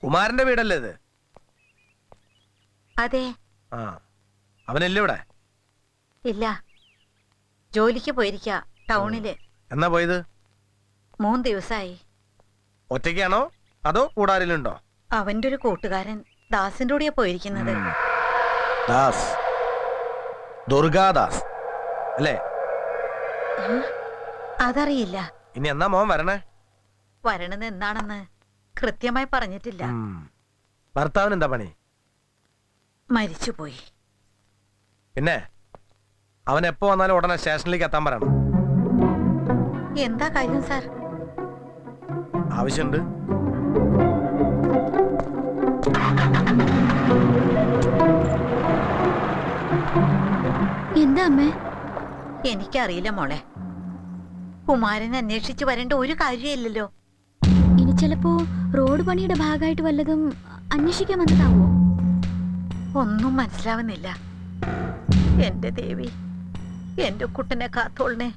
കുമാരന്റെ വീടല്ലേ ഇത്? അതെ. ആ, അവനല്ലേ ഇവിടെ? ഇല്ല, ജോലിക്ക് പോയിരിക്ക ടൗണില്. എന്നാ പോയത്? 3 ദിവസമായി. ഒറ്റയ്ക്കാണോ അതോ കൂടാരിലുണ്ടോ? അവന്റെ ഒരു കൂട്ടുകാരൻ ദാസിന്റെ കൂടെയാ പോയിരിക്കുന്നത്. ദാസ്, ദുർഗാദാസ് അല്ലേ? അതറിയില്ല. ഇനി എന്നാ മോൻ വരണേ? വരണെന്ന് എന്താണെന്ന് കൃത്യമായി പറഞ്ഞിട്ടില്ല. ഭർത്താവിന് എന്താ പണി? മരിച്ചുപോയി. പിന്നെ അവൻ എപ്പോ വന്നാലും ഉടനെ സ്റ്റേഷനിലേക്ക് എത്താൻ പറയണം. എന്താ കാര്യം സാർ? ആവശ്യമുണ്ട്. എന്താ അമ്മേ? എനിക്കറിയില്ല മോളെ. കുമാരൻ അന്വേഷിച്ചു വരേണ്ട ഒരു കാര്യമില്ലല്ലോ. ഇനി ചിലപ്പോ റോഡ് പണിയുടെ ഭാഗമായിട്ട് വല്ലതും അന്വേഷിക്കാൻ വന്നതാവോ? ഒന്നും മനസ്സിലാവുന്നില്ല. എന്റെ ദേവി, എന്റെ കുട്ടനെ കാത്തോളനെ.